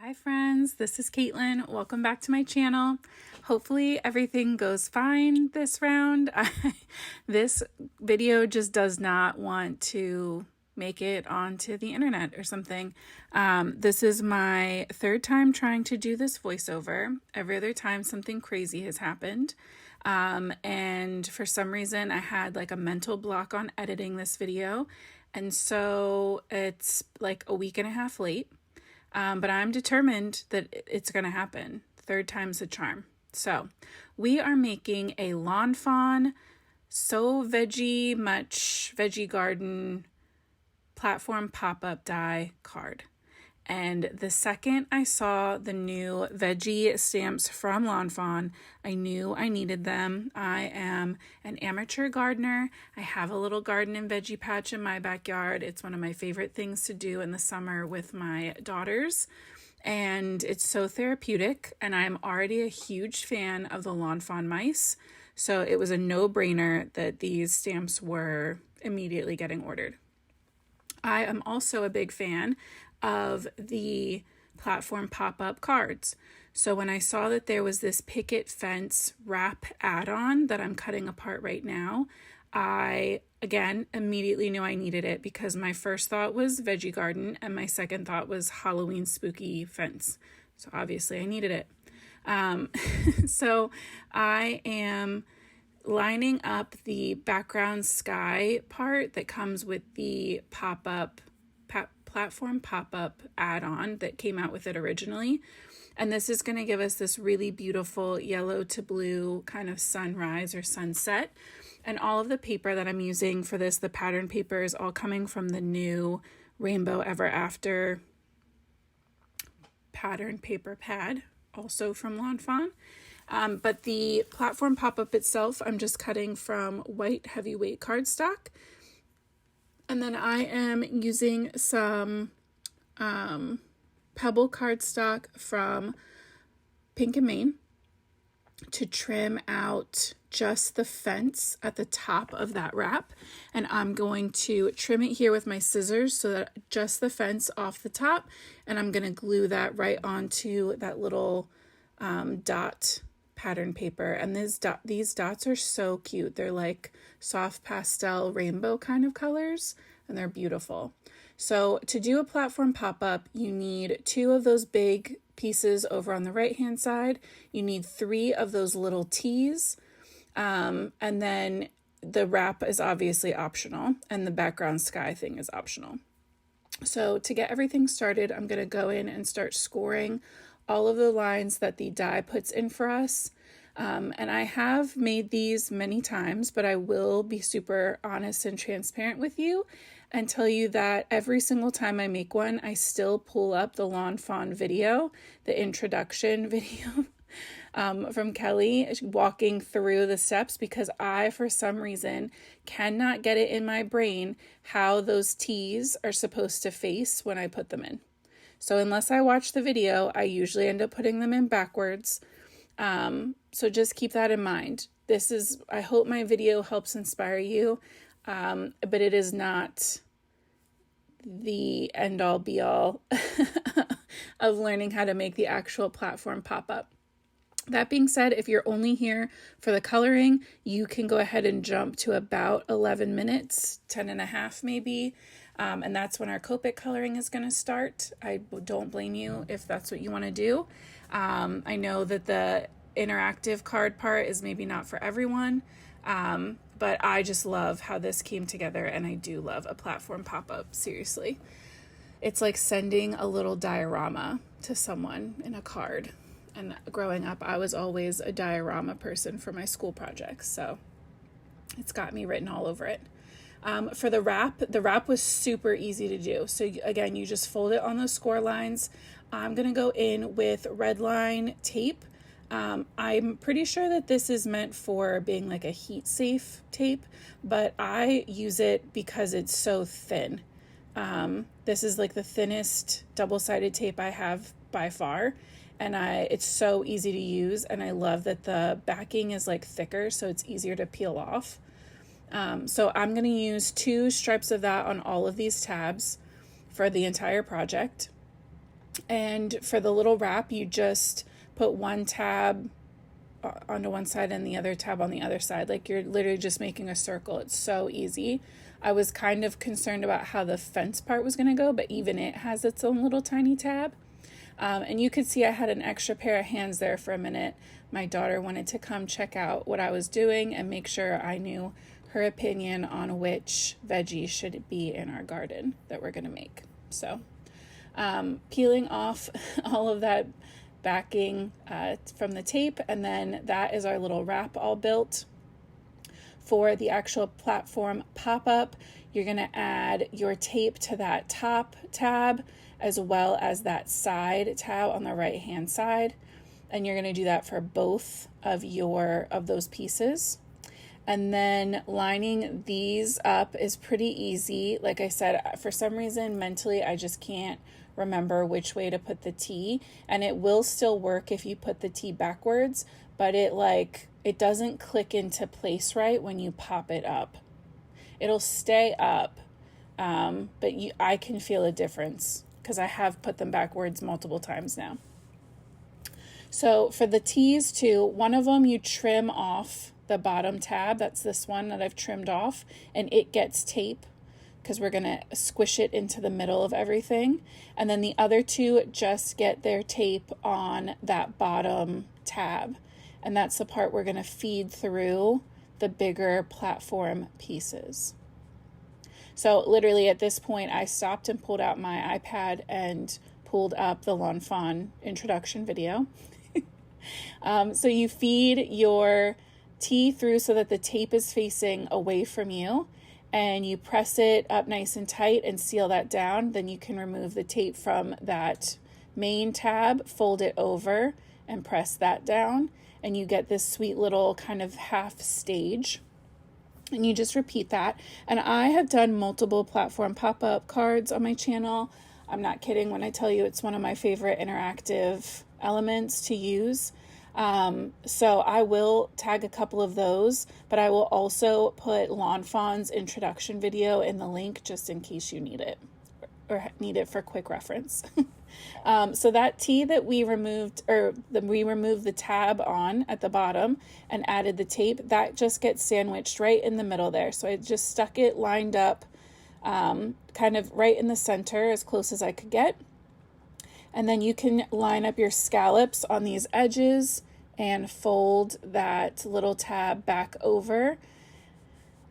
Hi friends, this is Caitlin. Welcome back to my channel. Hopefully everything goes fine this round. This video just does not want to make it onto the internet or something. This is my third time trying to do this voiceover. Every other time something crazy has happened. And for some reason I had like a mental block on editing this video. And so it's like a week and a half late. But I'm determined that it's going to happen. Third time's the charm. So we are making a Lawn Fawn So Veggie Much Veggie Garden platform pop-up die card. And the second I saw the new veggie stamps from Lawn Fawn, I knew I needed them. I am an amateur gardener. I have a little garden and veggie patch in my backyard. It's one of my favorite things to do in the summer with my daughters. And it's so therapeutic. And I'm already a huge fan of the Lawn Fawn mice. So it was a no-brainer that these stamps were immediately getting ordered. I am also a big fan of the platform pop-up cards. So when I saw that there was this picket fence wrap add-on that I'm cutting apart right now, I, again, immediately knew I needed it because my first thought was Veggie Garden and my second thought was Halloween spooky fence. So obviously I needed it. So I am lining up the background sky part that comes with the platform pop-up add-on that came out with it originally. And this is going to give us this really beautiful yellow to blue kind of sunrise or sunset. And all of the paper that I'm using for this, the pattern paper, is all coming from the new Rainbow Ever After pattern paper pad, also from Lawn Fawn. But the platform pop-up itself, I'm just cutting from white heavyweight cardstock. And then I am using some pebble cardstock from Pink and Main to trim out just the fence at the top of that wrap. And I'm going to trim it here with my scissors so that just the fence off the top. And I'm going to glue that right onto that little dot pattern paper. And these dots are so cute. They're like soft pastel rainbow kind of colors, and they're beautiful. So to do a platform pop-up, you need 2 of those big pieces over on the right hand side. You need 3 of those little T's, and then the wrap is obviously optional, and the background sky thing is optional. So to get everything started, I'm going to go in and start scoring all of the lines that the die puts in for us. And I have made these many times, but I will be super honest and transparent with you and tell you that every single time I make one, I still pull up the Lawn Fawn video, the introduction video from Kelly walking through the steps, because I, for some reason, cannot get it in my brain how those T's are supposed to face when I put them in. So unless I watch the video, I usually end up putting them in backwards. So just keep that in mind. I hope my video helps inspire you, but it is not the end all be all of learning how to make the actual platform pop up. That being said, if you're only here for the coloring, you can go ahead and jump to about 11 minutes, 10 and a half maybe. And that's when our Copic coloring is going to start. I don't blame you if that's what you want to do. I know that the interactive card part is maybe not for everyone, but I just love how this came together, and I do love a platform pop-up, seriously. It's like sending a little diorama to someone in a card. And growing up, I was always a diorama person for my school projects, so it's got me written all over it. For the wrap was super easy to do. So again, you just fold it on those score lines. I'm going to go in with red line tape. I'm pretty sure that this is meant for being like a heat safe tape, but I use it because it's so thin. This is like the thinnest double-sided tape I have by far. And it's so easy to use, and I love that the backing is like thicker, so it's easier to peel off. So I'm going to use 2 stripes of that on all of these tabs for the entire project. And for the little wrap, you just put one tab onto one side and the other tab on the other side. Like you're literally just making a circle. It's so easy. I was kind of concerned about how the fence part was going to go, but even it has its own little tiny tab. And you could see I had an extra pair of hands there for a minute. My daughter wanted to come check out what I was doing and make sure I knew her opinion on which veggie should be in our garden that we're going to make. So peeling off all of that backing from the tape, and then that is our little wrap all built. For the actual platform pop-up, you're going to add your tape to that top tab as well as that side tab on the right hand side, and you're going to do that for both of those pieces. And then lining these up is pretty easy. Like I said, for some reason mentally I just can't remember which way to put the T, and it will still work if you put the T backwards, but it doesn't click into place right when you pop it up. It'll stay up, but I can feel a difference because I have put them backwards multiple times now. So for the T's too, one of them you trim off the bottom tab. That's this one that I've trimmed off, and it gets tape because we're going to squish it into the middle of everything. And then the other two just get their tape on that bottom tab. And that's the part we're going to feed through the bigger platform pieces. So literally at this point, I stopped and pulled out my iPad and pulled up the Lawn Fawn introduction video. So you feed your T through so that the tape is facing away from you, and you press it up nice and tight and seal that down. Then you can remove the tape from that main tab, fold it over, and press that down, and you get this sweet little kind of half stage. And you just repeat that. And I have done multiple platform pop-up cards on my channel. I'm not kidding when I tell you it's one of my favorite interactive elements to use. So I will tag a couple of those, but I will also put Lawn Fawn's introduction video in the link just in case you need it or need it for quick reference. So that T that we removed, we removed the tab on at the bottom and added the tape, that just gets sandwiched right in the middle there. So I just stuck it lined up kind of right in the center as close as I could get. And then you can line up your scallops on these edges and fold that little tab back over.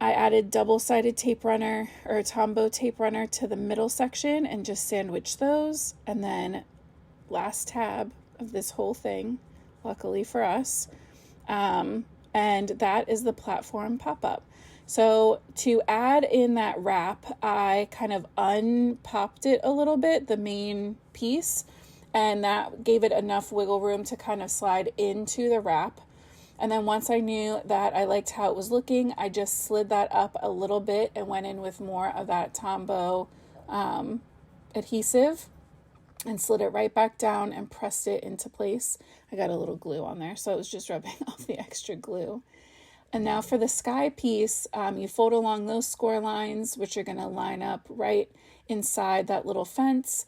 I added double-sided tape runner or Tombow tape runner to the middle section and just sandwich those. And then last tab of this whole thing, luckily for us. And that is the platform pop-up. So to add in that wrap, I kind of unpopped it a little bit, the main piece, and that gave it enough wiggle room to kind of slide into the wrap. And then once I knew that I liked how it was looking, I just slid that up a little bit and went in with more of that Tombow adhesive and slid it right back down and pressed it into place. I got a little glue on there, so I was just rubbing off the extra glue. And now for the sky piece, you fold along those score lines, which are going to line up right inside that little fence.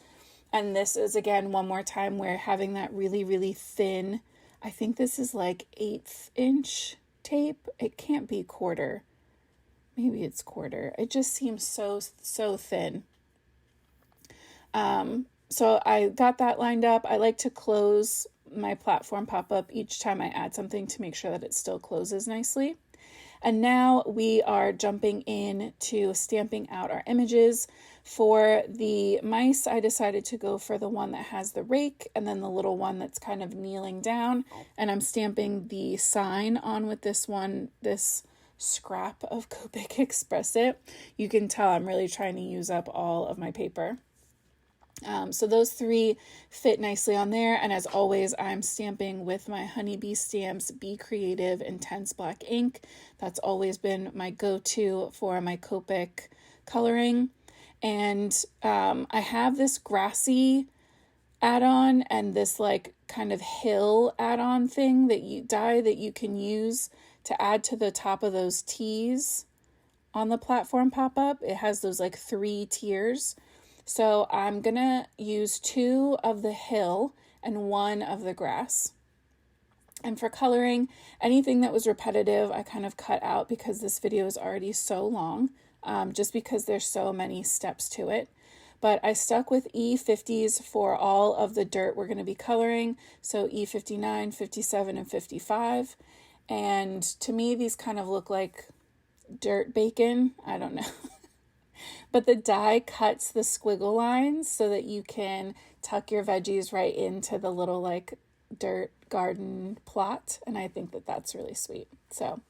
And this is, again, one more time, we're having that really, really thin, I think this is like 1/8 inch tape. It can't be quarter. Maybe it's quarter. It just seems so thin. So I got that lined up. I like to close my platform pop-up each time I add something to make sure that it still closes nicely. And now we are jumping in to stamping out our images. For the mice, I decided to go for the one that has the rake and then the little one that's kind of kneeling down. And I'm stamping the sign on with this one, this scrap of Copic Express It. You can tell I'm really trying to use up all of my paper. So those three fit nicely on there. And as always, I'm stamping with my Honeybee Stamps Be Creative Intense Black ink. That's always been my go-to for my Copic coloring. And I have this grassy add-on and this like kind of hill add-on thing that you can use to add to the top of those T's on the platform pop-up. It has those like 3 tiers. So I'm gonna use 2 of the hill and 1 of the grass. And for coloring, anything that was repetitive, I kind of cut out because this video is already so long, just because there's so many steps to it. But I stuck with E50s for all of the dirt we're going to be coloring. So E59, 57, and 55. And to me, these kind of look like dirt bacon. I don't know. But the die cuts the squiggle lines so that you can tuck your veggies right into the little like dirt garden plot. And I think that that's really sweet. So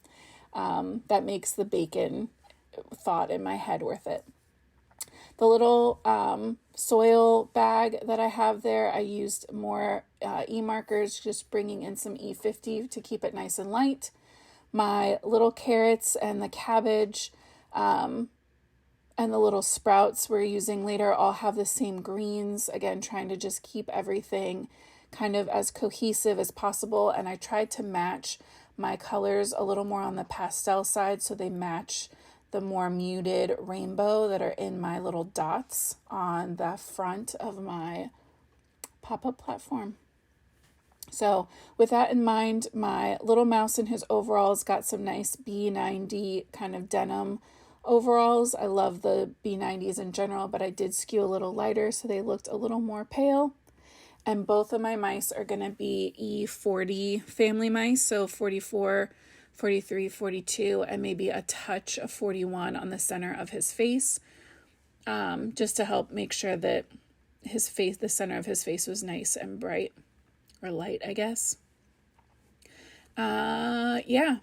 that makes the bacon thought in my head worth it. The little soil bag that I have there, I used more E-markers, just bringing in some E50 to keep it nice and light. My little carrots and the cabbage and the little sprouts we're using later all have the same greens. Again, trying to just keep everything kind of as cohesive as possible. And I tried to match my colors a little more on the pastel side so they match the more muted rainbow that are in my little dots on the front of my pop-up platform. So with that in mind, my little mouse in his overalls got some nice B90 kind of denim overalls. I love the B90s in general, but I did skew a little lighter so they looked a little more pale. And both of my mice are going to be E40 family mice, so 44, 43, 42, and maybe a touch of 41 on the center of his face, just to help make sure that his face, the center of his face was nice and bright, or light, I guess. Yeah.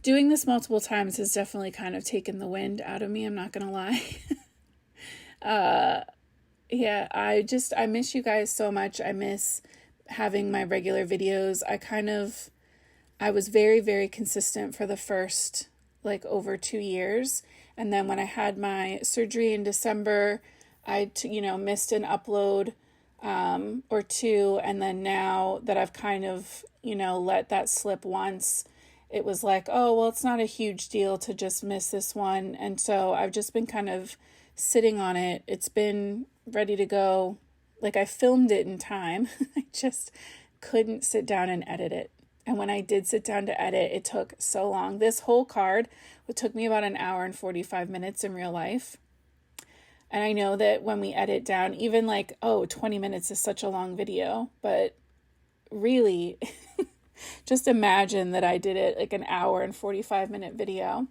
Doing this multiple times has definitely kind of taken the wind out of me, I'm not gonna lie. Yeah, I miss you guys so much. I miss having my regular videos. I was very, very consistent for the first, like, over 2 years. And then when I had my surgery in December, I missed an upload or 2. And then now that I've kind of, let that slip once, it was like, oh, well, it's not a huge deal to just miss this one. And so I've just been kind of sitting on it. It's been ready to go. Like, I filmed it in time. I just couldn't sit down and edit it. And when I did sit down to edit, it took so long. This whole card, it took me about an hour and 45 minutes in real life. And I know that when we edit down, even 20 minutes is such a long video. But really, just imagine that I did it like an hour and 45-minute video.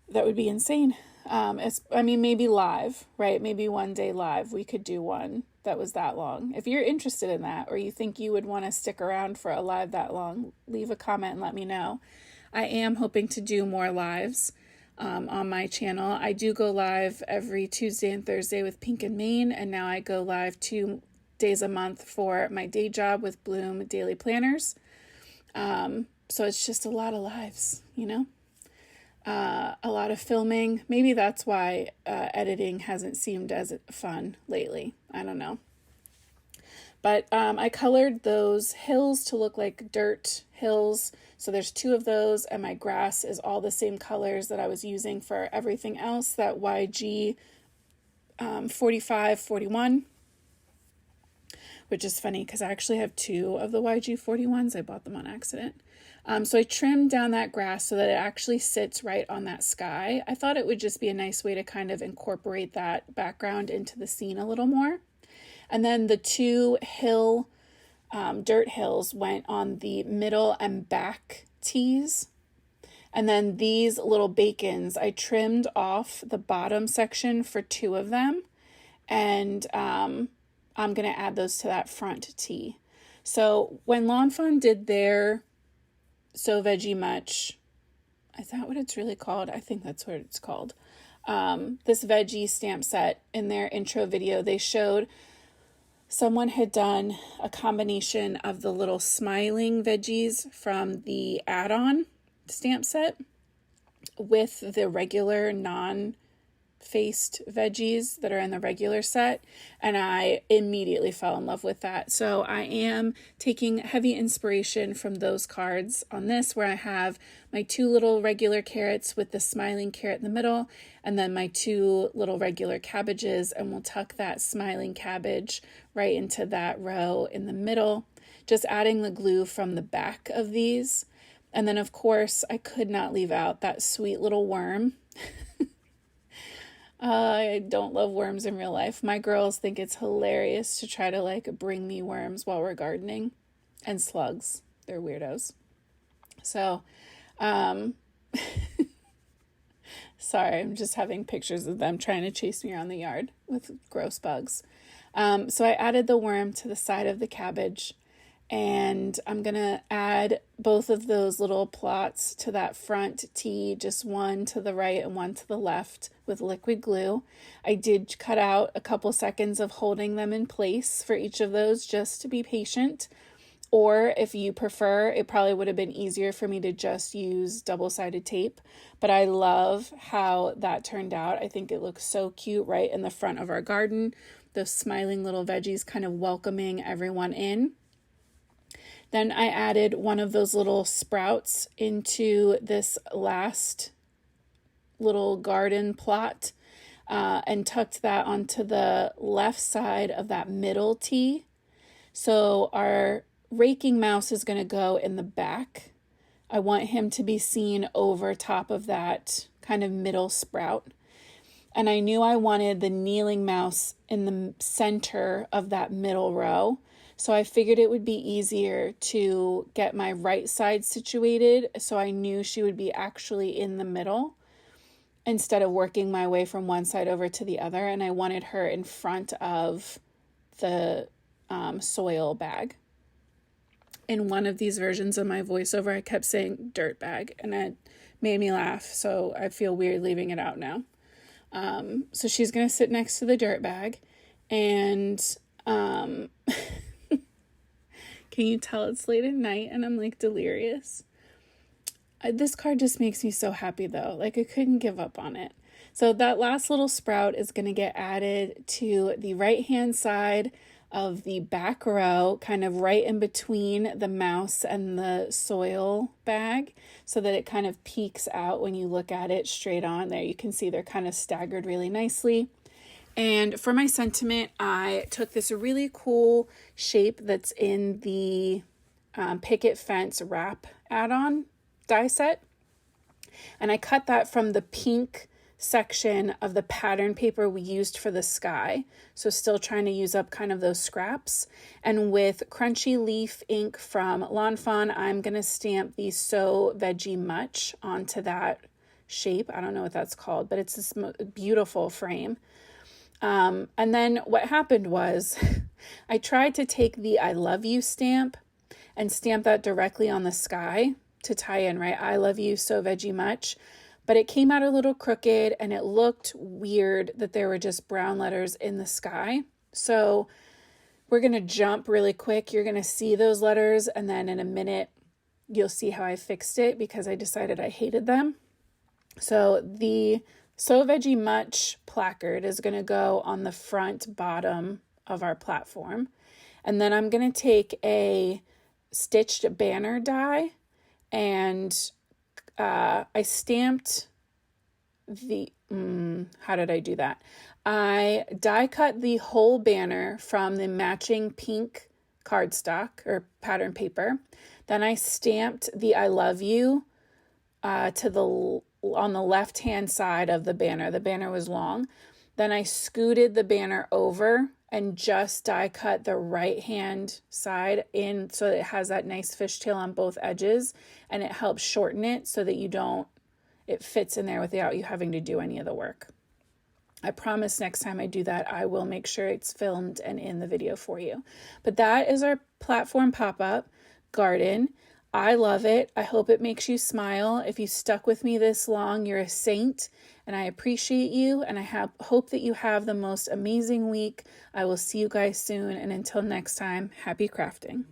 That would be insane. Maybe live, right? Maybe one day live, we could do one that was that long. If you're interested in that, or you think you would want to stick around for a live that long, leave a comment and let me know. I am hoping to do more lives on my channel. I do go live every Tuesday and Thursday with Pink and Mane, and now I go live 2 days a month for my day job with Bloom Daily Planners. So it's just a lot of lives, a lot of filming. Maybe that's why editing hasn't seemed as fun lately. I don't know. But I colored those hills to look like dirt hills. So there's 2 of those, and my grass is all the same colors that I was using for everything else, that YG 45, 41. Which is funny because I actually have 2 of the YG 41s. I bought them on accident. So I trimmed down that grass so that it actually sits right on that sky. I thought it would just be a nice way to kind of incorporate that background into the scene a little more. And then the 2 dirt hills went on the middle and back tees. And then these little bacons, I trimmed off the bottom section for 2 of them. And I'm going to add those to that front tee. So when Lawn Fawn did their So Veggie Much, is that what it's really called? I think that's what it's called. This veggie stamp set, in their intro video, they showed someone had done a combination of the little smiling veggies from the add-on stamp set with the regular non faced veggies that are in the regular set, and I immediately fell in love with that. So I am taking heavy inspiration from those cards on this, where I have my 2 little regular carrots with the smiling carrot in the middle, and then my 2 little regular cabbages, and we'll tuck that smiling cabbage right into that row in the middle, just adding the glue from the back of these. And then, of course, I could not leave out that sweet little worm. I don't love worms in real life. My girls think it's hilarious to try to like bring me worms while we're gardening, and slugs. They're weirdos. So, sorry, I'm just having pictures of them trying to chase me around the yard with gross bugs. So I added the worm to the side of the cabbage, and I'm going to add both of those little plots to that front T, just one to the right and one to the left with liquid glue. I did cut out a couple seconds of holding them in place for each of those just to be patient. Or if you prefer, it probably would have been easier for me to just use double-sided tape. But I love how that turned out. I think it looks so cute right in the front of our garden. Those smiling little veggies kind of welcoming everyone in. Then I added one of those little sprouts into this last little garden plot and tucked that onto the left side of that middle T. So our raking mouse is going to go in the back. I want him to be seen over top of that kind of middle sprout. And I knew I wanted the kneeling mouse in the center of that middle row. So I figured it would be easier to get my right side situated, so I knew she would be actually in the middle instead of working my way from one side over to the other. And I wanted her in front of the soil bag. In one of these versions of my voiceover, I kept saying dirt bag, and it made me laugh, so I feel weird leaving it out now. So she's going to sit next to the dirt bag, and can you tell it's late at night and I'm like delirious? This card just makes me so happy though. Like I couldn't give up on it. So that last little sprout is going to get added to the right hand side of the back row, kind of right in between the mouse and the soil bag, so that it kind of peeks out when you look at it straight on. There you can see they're kind of staggered really nicely. And for my sentiment, I took this really cool shape that's in the picket fence wrap add-on die set. And I cut that from the pink section of the pattern paper we used for the sky. So still trying to use up kind of those scraps. And with Crunchy Leaf ink from Lawn Fawn, I'm going to stamp the So Veggie Much onto that shape. I don't know what that's called, but it's this beautiful frame. And then what happened was I tried to take the I love you stamp and stamp that directly on the sky to tie in, right? I love you so veggie much, but it came out a little crooked and it looked weird that there were just brown letters in the sky. So we're going to jump really quick. You're going to see those letters, and then in a minute you'll see how I fixed it because I decided I hated them. So the So Veggie Much placard is going to go on the front bottom of our platform. And then I'm going to take a stitched banner die, and I stamped the, how did I do that? I die cut the whole banner from the matching pink cardstock or pattern paper. Then I stamped the I love you on the left-hand side of the banner. The banner was long. Then I scooted the banner over and just die cut the right-hand side in so that it has that nice fishtail on both edges, and it helps shorten it so that it fits in there without you having to do any of the work. I promise next time I do that, I will make sure it's filmed and in the video for you. But that is our platform pop-up garden. I love it. I hope it makes you smile. If you stuck with me this long, you're a saint, and I appreciate you, and I hope that you have the most amazing week. I will see you guys soon, and until next time, happy crafting.